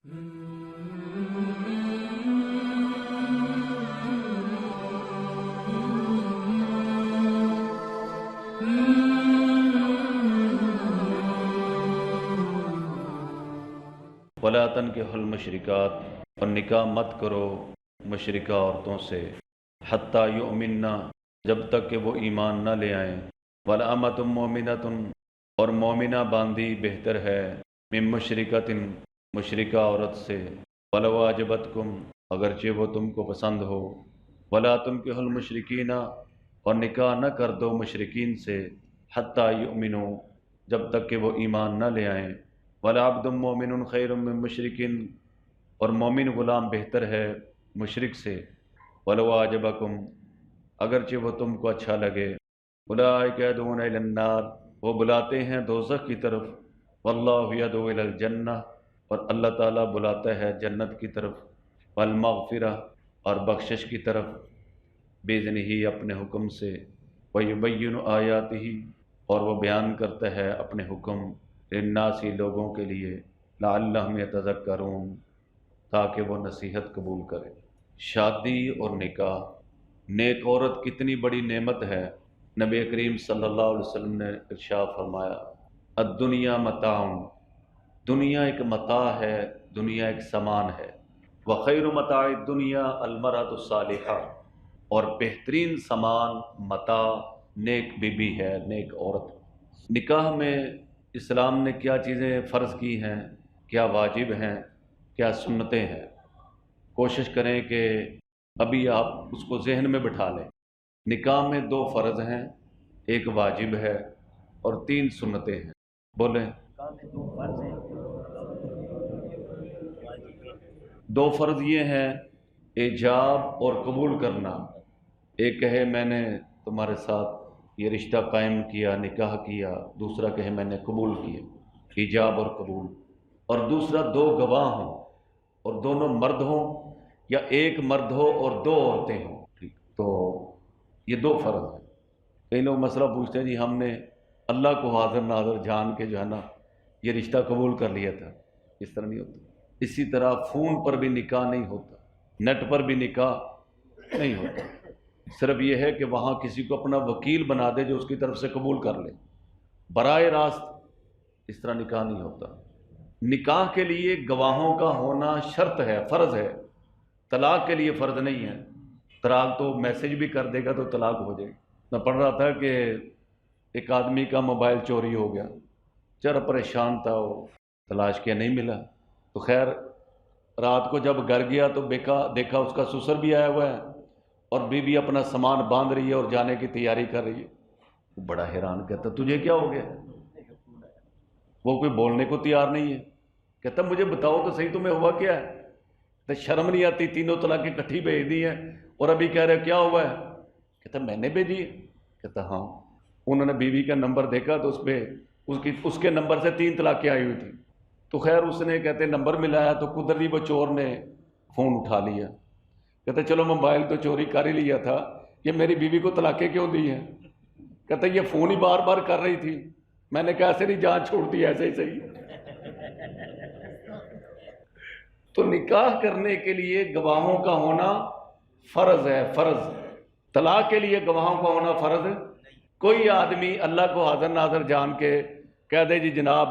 ولا تنکحوا المشرکات، اور نکاح مت کرو مشرکہ عورتوں سے، حتیٰ یؤمننا، جب تک کہ وہ ایمان نہ لے آئیں، ولامۃ مؤمنۃ، اور مومنہ باندی بہتر ہے، من مشرکۃ، مشرکہ عورت سے، ولو اعجبتکم، اگرچہ وہ تم کو پسند ہو، ولا تنکحوا المشرکین، اور نکاح نہ کر دو مشرکین سے، حتیٰ یؤمنوا، جب تک کہ وہ ایمان نہ لے آئیں، وَلَعَبْدٌ مُؤْمِنٌ خَيْرٌ مِّن مُشْرِكٍ، اور مومن غلام بہتر ہے مشرک سے، وَلَوْ أَعْجَبَكُمْ، اگرچہ وہ تم کو اچھا لگے، أُولَٰئِكَ يَدْعُونَ إِلَى النَّارِ، وہ بلاتے ہیں دوزخ کی طرف، وَاللَّهُ يَدْعُو إِلَى الْجَنَّةِ، اور اللہ تعالیٰ بلاتا ہے جنت کی طرف، وَالْمَغْفِرَةِ، اور بخشش کی طرف، بِإِذْنِهِ، اپنے حکم سے، وَيُبَيِّنُ آيَاتِهِ، اور وہ بیان کرتا ہے اپنے حکم، للناس، لوگوں کے لیے، لعلہم یتذکرون، تاکہ وہ نصیحت قبول کریں۔ شادی اور نکاح، نیک عورت کتنی بڑی نعمت ہے۔ نبی کریم صلی اللہ علیہ وسلم نے ارشاد فرمایا، الدنیا متاع، دنیا ایک متاع ہے، دنیا ایک سامان ہے، وخیر متاع الدنیا المرأۃ الصالحہ، اور بہترین سامان متاع نیک بیوی ہے، نیک عورت۔ نکاح میں اسلام نے کیا چیزیں فرض کی ہیں، کیا واجب ہیں، کیا سنتیں ہیں، کوشش کریں کہ ابھی آپ اس کو ذہن میں بٹھا لیں۔ نکاح میں 2 فرض ہیں، ایک واجب ہے اور 3 سنتیں ہیں۔ بولیں۔ 2 فرض یہ ہیں، ایجاب اور قبول کرنا۔ ایک کہے میں نے تمہارے ساتھ یہ رشتہ قائم کیا، نکاح کیا، دوسرا کہے میں نے قبول کیا، ایجاب اور قبول۔ اور دوسرا 2 گواہ ہوں، اور دونوں مرد ہوں، یا ایک مرد ہو اور 2 عورتیں ہوں۔ تو یہ 2 فرض ہیں۔ کئی لوگ مسئلہ پوچھتے ہیں جی ہم نے اللہ کو حاضر ناظر جان کے جو ہے نا یہ رشتہ قبول کر لیا تھا، اس طرح نہیں ہوتا۔ اسی طرح فون پر بھی نکاح نہیں ہوتا، نیٹ پر بھی نکاح نہیں ہوتا۔ صرف یہ ہے کہ وہاں کسی کو اپنا وکیل بنا دے جو اس کی طرف سے قبول کر لے، براہ راست اس طرح نکاح نہیں ہوتا۔ نکاح کے لیے گواہوں کا ہونا شرط ہے، فرض ہے، طلاق کے لیے فرض نہیں ہے۔ طلاق تو میسج بھی کر دے گا تو طلاق ہو جائے گی۔ میں پڑھ رہا تھا کہ ایک آدمی کا موبائل چوری ہو گیا، چر پریشان تھا، وہ تلاش کیا نہیں ملا، تو خیر رات کو جب گھر گیا تو دیکھا اس کا سسر بھی آیا ہوا ہے اور بیوی اپنا سامان باندھ رہی ہے اور جانے کی تیاری کر رہی ہے۔ وہ بڑا حیران، کہتا تجھے کیا ہو گیا؟ وہ کوئی بولنے کو تیار نہیں ہے۔ کہتا مجھے بتاؤ تو صحیح تمہیں ہوا کیا ہے؟ تو شرم نہیں آتی، 3 طلاقیں اکٹھی بھیج دی ہیں اور ابھی کہہ رہے کیا ہوا ہے؟ کہتا میں نے بھیجی ہے۔ کہتا ہاں۔ انہوں نے بیوی کا نمبر دیکھا تو اس کے نمبر سے 3 طلاقیں آئی ہوئی تھیں۔ تو خیر اس نے کہتے نمبر ملایا تو قدرتی وہ چور نے فون اٹھا لیا۔ کہتا چلو موبائل تو چوری کر ہی لیا تھا، یہ میری بیوی کو طلاقیں کیوں دی ہیں؟ کہتا یہ فون ہی بار بار کر رہی تھی، میں نے کہا ایسے نہیں جان چھوڑتی، ایسے ہی صحیح۔ تو نکاح کرنے کے لیے گواہوں کا ہونا فرض ہے، فرض۔ طلاق کے لیے گواہوں کا ہونا فرض ہے۔ کوئی آدمی اللہ کو حاضر ناظر جان کے کہہ دے جی جناب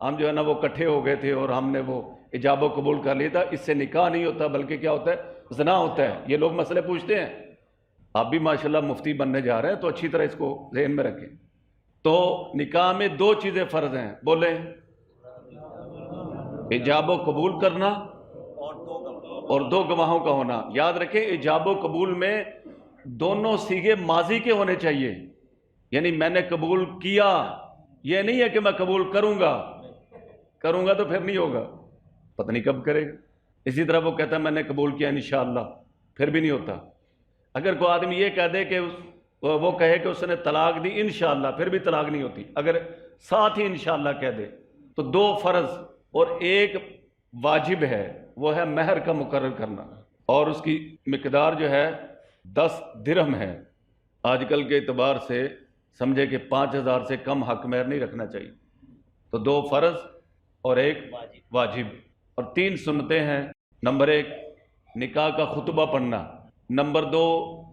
ہم جو ہے نا وہ اکٹھے ہو گئے تھے اور ہم نے وہ ایجاب و قبول کر لیا تھا، اس سے نکاح نہیں ہوتا بلکہ کیا ہوتا ہے؟ زنا ہوتا ہے۔ یہ لوگ مسئلے پوچھتے ہیں، آپ بھی ماشاءاللہ مفتی بننے جا رہے ہیں تو اچھی طرح اس کو ذہن میں رکھیں۔ تو نکاح میں 2 چیزیں فرض ہیں، بولیں، ایجاب و قبول کرنا اور 2 گواہوں کا ہونا۔ یاد رکھیں ایجاب و قبول میں دونوں صیغے ماضی کے ہونے چاہیے، یعنی میں نے قبول کیا، یہ نہیں ہے کہ میں قبول کروں گا تو پھر نہیں ہوگا، پتہ نہیں کب کرے گا۔ اسی طرح وہ کہتا ہے میں نے قبول کیا انشاءاللہ، پھر بھی نہیں ہوتا۔ اگر کوئی آدمی یہ کہہ دے کہ وہ کہے کہ اس نے طلاق دی انشاءاللہ، پھر بھی طلاق نہیں ہوتی، اگر ساتھ ہی انشاءاللہ کہہ دے۔ تو 2 فرض اور 1 واجب ہے، وہ ہے مہر کا مقرر کرنا، اور اس کی مقدار جو ہے 10 درہم ہے۔ آج کل کے اعتبار سے سمجھے کہ 5000 سے کم حق مہر نہیں رکھنا چاہیے۔ تو 2 فرض اور 1 واجب۔ اور 3 سنتیں ہیں۔ نمبر 1 نکاح کا خطبہ پڑھنا، نمبر 2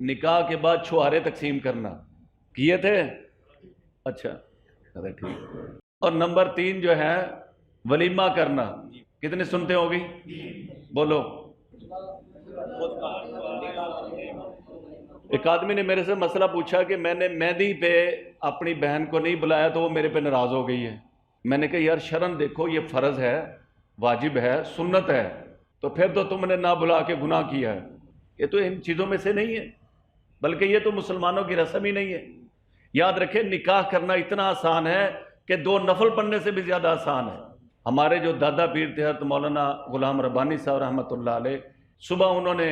نکاح کے بعد چھوارے تقسیم کرنا، کیے تھے؟ اچھا ٹھیک۔ اور نمبر 3 جو ہے ولیمہ کرنا۔ کتنی سنتیں ہوگی؟ بولو۔ ایک آدمی نے میرے سے مسئلہ پوچھا کہ میں نے مہندی پہ اپنی بہن کو نہیں بلایا تو وہ میرے پہ ناراض ہو گئی ہے۔ میں نے کہا یار شرم دیکھو، یہ فرض ہے، واجب ہے، سنت ہے، تو پھر تو تم نے نہ بلا کے گناہ کیا ہے۔ یہ تو ان چیزوں میں سے نہیں ہے، بلکہ یہ تو مسلمانوں کی رسم ہی نہیں ہے۔ یاد رکھیں نکاح کرنا اتنا آسان ہے کہ 2 نفل پڑھنے سے بھی زیادہ آسان ہے۔ ہمارے جو دادا پیر تھے حضرت مولانا غلام ربانی صاحب رحمۃ اللہ علیہ، صبح انہوں نے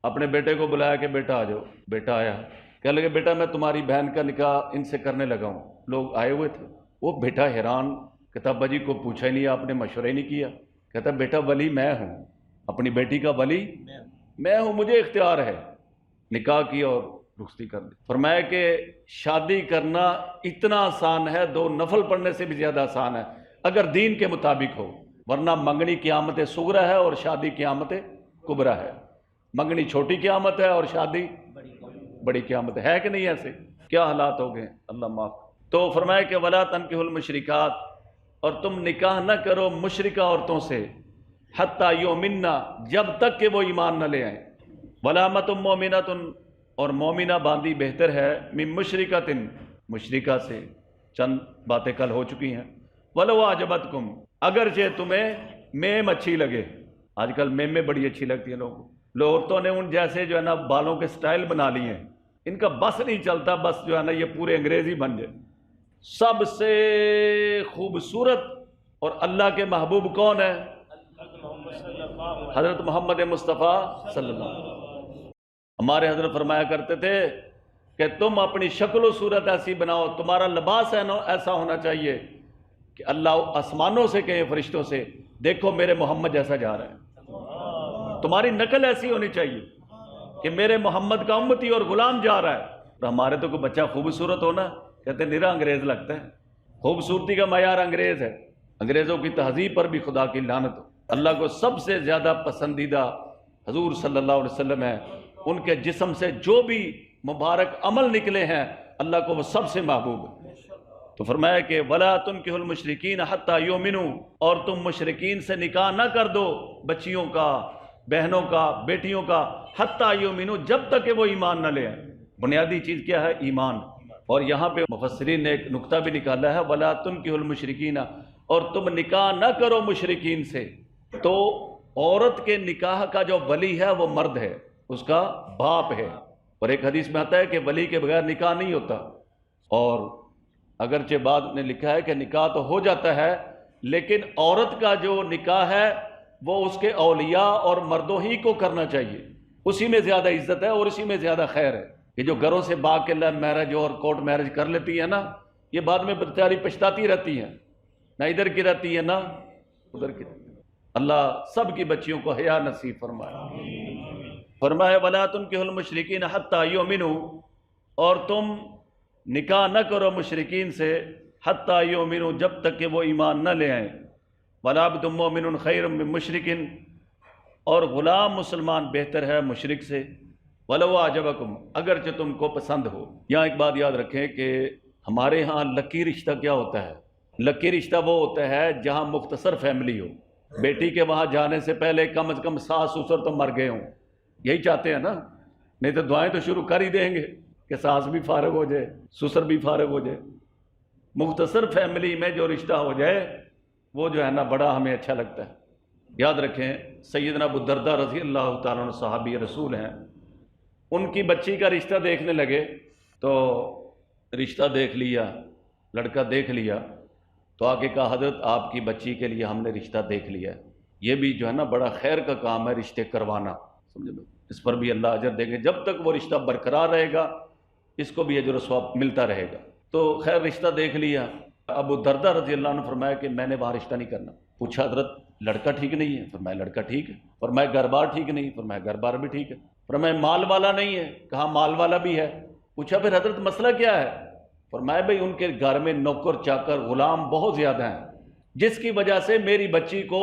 اپنے بیٹے کو بلایا کہ بیٹا آ جاؤ۔ بیٹا آیا، کہنے لگے بیٹا میں تمہاری بہن کا نکاح ان سے کرنے لگا ہوں۔ لوگ آئے ہوئے تھے، وہ بیٹا حیران، کہتا ابا جی کو پوچھا ہی نہیں، آپ نے مشورہ ہی نہیں کیا۔ کہتا بیٹا ولی میں ہوں، اپنی بیٹی کا ولی میں ہوں، مجھے اختیار ہے۔ نکاح کی اور رخصتی کر دی۔ فرمایا کہ شادی کرنا اتنا آسان ہے، 2 نفل پڑھنے سے بھی زیادہ آسان ہے اگر دین کے مطابق ہو، ورنہ منگنی قیامت صغرا ہے اور شادی قیامت کبریٰ ہے۔ منگنی چھوٹی قیامت ہے اور شادی بڑی قیامت ہے کہ نہیں؟ ایسے کیا حالات ہو گئے، اللہ معاف۔ تو فرمایا کہ ولا تنکحوا المشرکات، اور تم نکاح نہ کرو مشرکہ عورتوں سے، حتی یؤمننا، جب تک کہ وہ ایمان نہ لے آئیں۔ ولامۃ مؤمنۃ، اور مومنہ باندی بہتر ہے، من مشرکۃ، مشرکہ سے۔ چند باتیں کل ہو چکی ہیں۔ ولو اعجبتکم، اگرچہ تمہیں میم اچھی لگے۔ آج کل میمیں بڑی اچھی لگتی ہیں لوگوں کو، عورتوں نے ان جیسے جو ہے نا بالوں کے سٹائل بنا لیے ہیں، ان کا بس نہیں چلتا، بس جو ہے نا یہ پورے انگریزی بن جائے۔ سب سے خوبصورت اور اللہ کے محبوب کون ہے؟ حضرت محمد مصطفیٰ صلی اللہ علیہ وسلم۔ ہمارے حضرت فرمایا کرتے تھے کہ تم اپنی شکل و صورت ایسی بناؤ، تمہارا لباس ایسا ہونا چاہیے کہ اللہ آسمانوں سے کہے فرشتوں سے دیکھو میرے محمد جیسا جا رہا ہے۔ تمہاری نقل ایسی ہونی چاہیے کہ میرے محمد کا امتی اور غلام جا رہا ہے۔ تو ہمارے تو کوئی بچہ خوبصورت ہونا کہتے نرا انگریز لگتا ہے۔ خوبصورتی کا معیار انگریز ہے، انگریزوں کی تہذیب پر بھی خدا کی لعنت ہو۔ اللہ کو سب سے زیادہ پسندیدہ حضور صلی اللہ علیہ وسلم ہے، ان کے جسم سے جو بھی مبارک عمل نکلے ہیں اللہ کو وہ سب سے محبوب ہے۔ تو فرمایا کہ وَلَا تُنْكِحُوا الْمُشْرِكِينَ حَتَّى يُؤْمِنُوا، اور تم مشرکین سے نکاح نہ کر دو، بچیوں کا، بہنوں کا، بیٹیوں کا، حَتَّى يُؤْمِنُوا، جب تک کہ وہ ایمان نہ لے آئیں۔ بنیادی چیز کیا ہے؟ ایمان۔ اور یہاں پہ مفسرین نے ایک نقطہ بھی نکالا ہے، وَلَا تُنْكِحُوا الْمُشْرِكِينَ، اور تم نکاح نہ کرو مشرکین سے۔ تو عورت کے نکاح کا جو ولی ہے وہ مرد ہے، اس کا باپ ہے۔ اور ایک حدیث میں آتا ہے کہ ولی کے بغیر نکاح نہیں ہوتا۔ اور اگرچہ بعد نے لکھا ہے کہ نکاح تو ہو جاتا ہے، لیکن عورت کا جو نکاح ہے وہ اس کے اولیاء اور مردوں ہی کو کرنا چاہیے، اسی میں زیادہ عزت ہے اور اسی میں زیادہ خیر ہے۔ یہ جو گھروں سے باغ کے لو میرج اور کورٹ میرج کر لیتی ہے نا، یہ بعد میں بیچاری پچھتاتی رہتی ہیں، نہ ادھر کی رہتی ہے نہ ادھر کی۔ اللہ سب کی بچیوں کو حیا نصیب فرمائے۔ فرمایا وَلَا تُنْكِحُوا الْمُشْرِكِينَ حَتَّى يُؤْمِنُوا، اور تم نکاح نہ کرو مشرکین سے، حَتَّى يُؤْمِنُوا، جب تک کہ وہ ایمان نہ لے آئیں۔ وَلَا عَبْدٌ مُؤْمِنٌ خَيْرٌ مِّن مُشْرِكٍ، اور غلام مسلمان بہتر ہے مشرک سے۔ وَلَوْ أَعْجَبَكُمْ، اگرچہ تم کو پسند ہو۔ یہاں ایک بات یاد رکھیں کہ ہمارے ہاں لکی رشتہ کیا ہوتا ہے؟ لکی رشتہ وہ ہوتا ہے جہاں مختصر فیملی ہو، بیٹی کے وہاں جانے سے پہلے کم از کم ساس سسر تو مر گئے ہوں، یہی چاہتے ہیں نا، نہیں تو دعائیں تو شروع کر ہی دیں گے کہ ساس بھی فارغ ہو جائے، سسر بھی فارغ ہو جائے۔ مختصر فیملی میں جو رشتہ ہو جائے وہ جو ہے نا بڑا ہمیں اچھا لگتا ہے۔ یاد رکھیں سیدنا ابو الدرداء رضی اللہ تعالیٰ عنہ صحابی رسول ہیں، ان کی بچی کا رشتہ دیکھنے لگے، تو رشتہ دیکھ لیا، لڑکا دیکھ لیا، تو آگے کہا حضرت آپ کی بچی کے لیے ہم نے رشتہ دیکھ لیا ہے۔ یہ بھی جو ہے نا بڑا خیر کا کام ہے رشتے کروانا، سمجھے لو، اس پر بھی اللہ اجر دیں گے، جب تک وہ رشتہ برقرار رہے گا اس کو بھی اجر و ثواب ملتا رہے گا۔ تو خیر رشتہ دیکھ لیا، ابو الدرداء رضی اللہ عنہ فرمایا کہ میں نے وہاں رشتہ نہیں کرنا۔ پوچھا حضرت لڑکا ٹھیک نہیں ہے؟ فرمایا لڑکا ٹھیک ہے۔ فرمایا گھر بار ٹھیک نہیں؟ فرمایا گھر بار بھی ٹھیک ہے۔ فرمایا مال والا نہیں ہے؟ کہا مال والا بھی ہے۔ پوچھا پھر حضرت مسئلہ کیا ہے؟ فرمایا بھئی ان کے گھر میں نوکر چاکر غلام بہت زیادہ ہیں، جس کی وجہ سے میری بچی کو